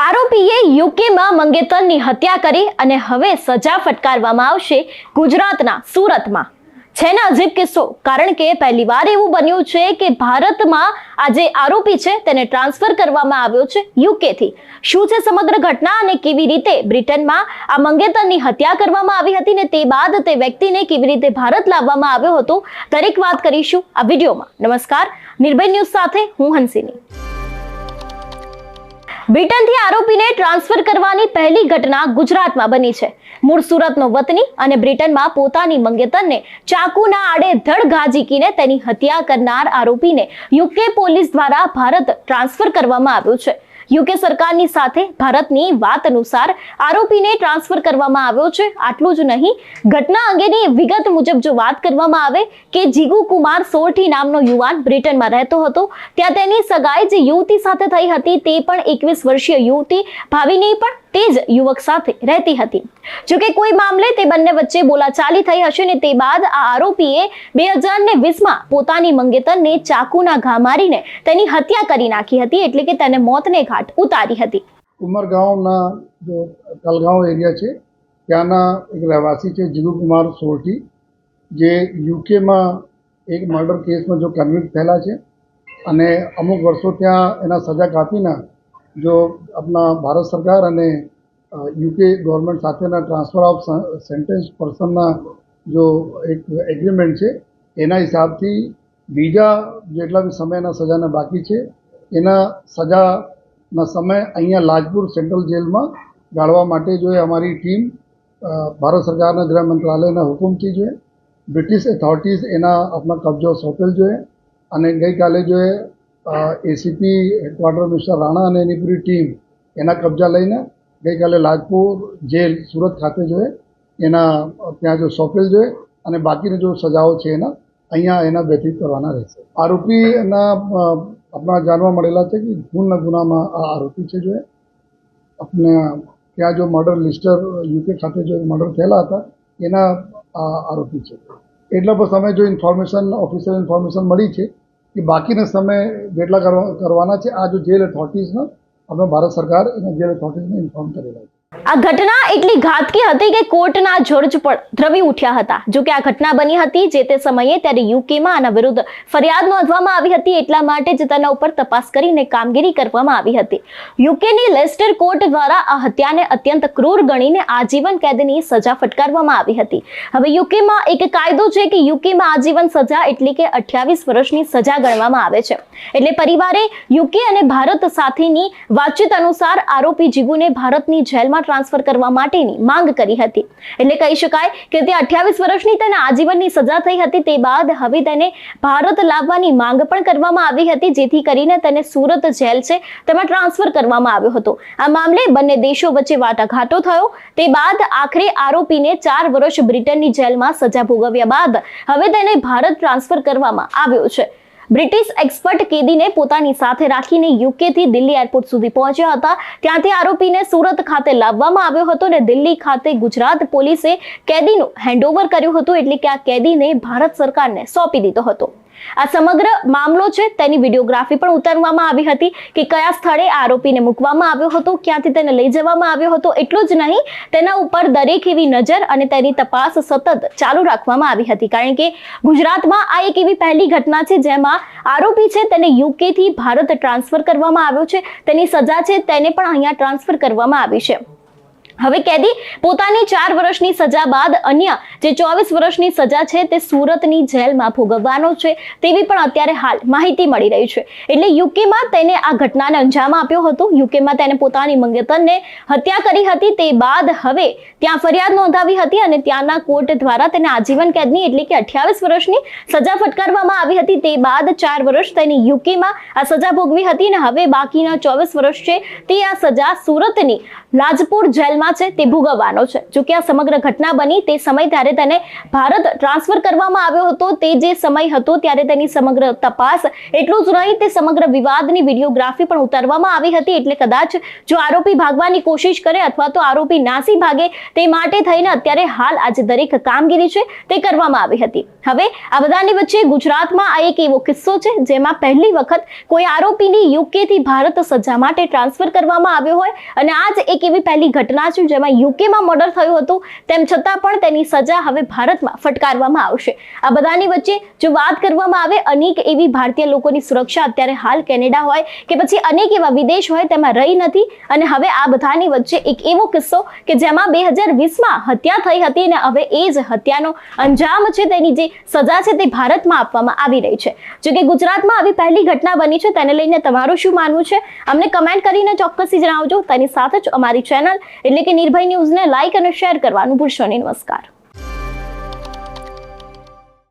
આરોપીએ યુકેમાં મંગેતરની હત્યા કરી અને હવે સજા ફટકારવામાં આવશે ગુજરાતના સુરતમાં. છે ને અજીબ કિસ્સો, કારણ કે પહેલીવાર એવું બન્યું છે કે ભારતમાં આ જે આરોપી છે તેને ટ્રાન્સફર કરવામાં આવ્યો છે યુકેથી. શું છે સમગ્ર ઘટના અને કેવી રીતે બ્રિટનમાં આ મંગેતરની હત્યા કરવામાં આવી હતી ને તે બાદ તે વ્યક્તિને કેવી રીતે ભારત લાવવામાં આવ્યો હતો, દરેક વાત કરીશું આ વિડીયોમાં. નમસ્કાર, નિર્ભય ન્યૂઝ સાથે હું હંસિની. બ્રિટનથી આરોપીને ટ્રાન્સફર કરવાની પહેલી ઘટના ગુજરાતમાં બની છે. મૂળ સુરતનો વતની અને બ્રિટનમાં પોતાની મંગેતરને ચાકુના આડેધડ ઘા ઝીકીને તેની હત્યા કરનાર આરોપીને યુકે પોલીસ દ્વારા ભારત ટ્રાન્સફર કરવામાં આવ્યો છે. યુકે સરકારની સાથે ભારતની વાત અનુસાર આરોપીને ટ્રાન્સફર કરવામાં આવ્યો છે. આટલું જ નહીં, ઘટના અંગેની વિગત મુજબ જો વાત કરવામાં આવે કે જીગુ કુમાર સોરઠી નામનો યુવાન બ્રિટનમાં રહેતો હતો. ત્યાં તેની સગાઈ જે યુવતી સાથે થઈ હતી તે પણ 21 વર્ષીય યુવતી ભાવિની પણ તે જ યુવક સાથે રહેતી હતી. જોકે કોઈ મામલે તે બંને વચ્ચે બોલાચાલી થઈ હશે ને તે બાદ આ આરોપીએ 2020માં પોતાની મંગેતરને ચાકુના ઘા મારીને તેની હત્યા કરી નાખી હતી, એટલે કે તેને મોતને ઘાટ ઉતારી હતી. ઉમરગાંવના જો કલગાંવ એરિયા છે ત્યાંના એક રહેવાસી છે જીગુ કુમાર સોરઠી, જે યુકેમાં એક મર્ડર કેસમાં જો કન્વિક્ટ થયેલા છે અને અમુક વર્ષો ત્યાં એના સજા કાપીને જો આપણા ભારત સરકાર અને યુકે ગવર્મેન્ટ સાથેના ટ્રાન્સફર ઓફ સેન્ટેન્સ પર્સનના જો એક એગ્રીમેન્ટ છે એના હિસાબથી બીજા જેટલા બી સમયના સજાના બાકી છે એના સજાના સમય અહીંયા લાજપુર સેન્ટ્રલ જેલમાં ગાળવા માટે જો અમારી ટીમ ભારત સરકારના ગૃહ મંત્રાલયના હુકમથી જો બ્રિટિશ ઓથોરિટીઝ એના આપણા કબજો સોંપેલ જોઈએ. અને ગઈકાલે જો એસીપી હેડક્વાર્ટર મિસ્ટર રાણા અને એની પૂરી ટીમ એના કબજા લઈને ગઈકાલે લાજપુર જેલ સુરત ખાતે જોઈએ એના ત્યાં જો સોંપેલ જોઈએ અને બાકીની જો સજાઓ છે એના અહીંયા એના વ્યતીત કરવાના રહેશે. આરોપીના આપણા જાણવા મળેલા છે કે ખૂનના ગુનામાં આ આરોપી છે. જો આપણે ત્યાં જો મર્ડર લિસ્ટર યુકે ખાતે જો મર્ડર થયેલા હતા એના આરોપી છે. એટલા પર સમય જો ઇન્ફોર્મેશન ઓફિશિયલ ઇન્ફોર્મેશન મળી છે કે બાકીના સમય જેટલા કરવાના છે આ જો જેલ ઓથોરિટીઝનો આપણે ભારત સરકાર એના જેલ ઓથોરિટીઝને ઇન્ફોર્મ કરેલા છે. આ ઘટના એટલી ઘાતકી હતી કે કોર્ટના જજ પણ દ્રવી ઉઠ્યા હતા. જો કે આ ઘટના બની હતી જે તે સમયે, ત્યારે યુકેમાં આના વિરુદ્ધ ફરિયાદ નોંધવામાં આવી હતી. એટલા માટે જ તેના ઉપર તપાસ કરીને કામગીરી કરવામાં આવી હતી. યુકેની લેસ્ટર કોર્ટ દ્વારા આ હત્યાને અત્યંત ક્રૂર ગણીને આજીવન કેદની સજા ફટકારવામાં આવી હતી. હવે યુકેમાં એક કાયદો છે કે યુકેમાં આજીવન સજા એટલે કે 28 વર્ષની સજા ગણવામાં આવે છે. એટલે પરિવારે યુકે અને ભારત સાથેની વાતચીત અનુસાર આરોપી જીગુને ભારતની જેલમાં ટ્રાન્સફર કરવા માટેની માંગ કરી હતી. એટલે કહી શકાય કે તે 28 વર્ષની તેને આજીવનની સજા થઈ હતી. તે બાદ હવે તેને ભારત લાવવાની માંગ પણ કરવામાં આવી હતી, જેથી કરીને તેને સુરત જેલ છે તેમાં ટ્રાન્સફર કરવામાં આવ્યો હતો. આ મામલે બંને દેશો વચ્ચે વાટાઘાટો થયો. તે બાદ આખરે આરોપીને 4 વર્ષ બ્રિટનની જેલમાં સજા ભોગવ્યા બાદ હવે તેને ભારત ટ્રાન્સફર કરવામાં આવ્યો છે. બ્રિટિશ એક્સપર્ટ કેદીને પોતાની સાથે રાખીને યુકેથી દિલ્હી એરપોર્ટ સુધી પહોંચ્યા હતા. ત્યાંથી આરોપીને સુરત ખાતે લાવવામાં આવ્યો હતો અને દિલ્હી ખાતે ગુજરાત પોલીસે કેદીનું હેન્ડઓવર કર્યું હતું, એટલે કે આ કેદીને ભારત સરકારને સોંપી દીધો હતો. આ સમગ્ર મામલો છે તેની વિડીયોગ્રાફી પણ ઉતારવામાં આવી હતી કે કયા સ્થળે આરોપીને મૂકવામાં આવ્યો હતો, ક્યાંથી તેને લઈ જવામાં આવ્યો હતો. એટલું જ નહીં, તેના ઉપર દરેક એવી નજર અને તેની તપાસ સતત ચાલુ રાખવામાં આવી હતી, કારણ કે ગુજરાતમાં આ એક એવી પહેલી ઘટના છે જેમાં આરોપી છે તેને યુકેથી ભારત ટ્રાન્સફર કરવામાં આવ્યો છે. તેની સજા છે તેને પણ અહીંયા ટ્રાન્સફર કરવામાં આવી છે. હવે કેદી પોતાની 4 વર્ષની સજા બાદ અન્ય જે 24 વર્ષની સજા છે તે સુરતની જેલમાં ભોગવવાનો છે તેવી પણ અત્યારે હાલ માહિતી મળી રહી છે. એટલે યુકેમાં તેને આ ઘટનાને અંજામ આપ્યો હતો. યુકેમાં તેને પોતાની મંગેતરને હત્યા કરી હતી. તે બાદ હવે ત્યાં ફરિયાદ નોંધાવી હતી અને ત્યાંના કોર્ટ દ્વારા તેને આજીવન કેદની એટલે કે 28 વર્ષની સજા ફટકારવામાં આવી હતી. તે બાદ 4 વર્ષ તેની યુકેમાં આ સજા ભોગવી હતી અને હવે બાકીના 24 વર્ષ છે તે આ સજા સુરતની લાજપુર જેલમાં જેલમાં છે તે ભોગવવાનો છે. જો કે આ સમગ્ર ઘટના બની તે સમય ત્યારે તેને ભારત ટ્રાન્સફર કરવામાં આવ્યો હતો. તે જે સમય હતો ત્યારે તેની સમગ્ર તપાસ, એટલું જ નહીં તે સમગ્ર વિવાદની વિડીયોગ્રાફી પણ ઉતારવામાં આવી હતી. એટલે કદાચ જો આરોપી ભાગવાની કોશિશ કરે અથવા તો આરોપી નાસી ભાગે તે માટે થઈને અત્યારે હાલ આજે દરેક કામગીરી છે તે કરવામાં આવી હતી. હવે આ બધાની વચ્ચે ગુજરાતમાં આ એક એવો કિસ્સો છે જેમાં પહેલી વખત કોઈ આરોપીની યુકે થી ભારત સજા માટે ટ્રાન્સફર કરવામાં આવ્યો હોય અને આ જ એક એવી પહેલી ઘટના છે જેમાં યુકેમાં મર્ડર થયું હતું, તેમ છતાં પણ તેની સજા હવે ભારતમાં ફટકારવામાં આવશે. આ બધાની વચ્ચે જો વાત કરવામાં આવે, અનેક એવી ભારતીય લોકોની સુરક્ષા અત્યારે હાલ કેનેડા હોય કે પછી અનેક એવા વિદેશ હોય તેમાં રહી નથી અને હવે આ બધાની વચ્ચે એક એવો કિસ્સો કે જેમાં 2020માં હત્યા થઈ હતી અને હવે એ જ હત્યાનો અંજામ છે, તેની જે સજા છે તે ભારતમાં આપવામાં આવી રહી છે. જો કે ગુજરાતમાં આવી પહેલી ઘટના બની છે, તેને લઈને તમારું શું માનવું છે અમને કમેન્ટ કરીને ચોક્કસથી જણાવજો. તેની સાથે જ અમારી ચેનલ એટલે કે નિર્ભય ન્યૂઝને લાઇક અને શેર કરવાનું ભૂલશો નહીં. નમસ્કાર.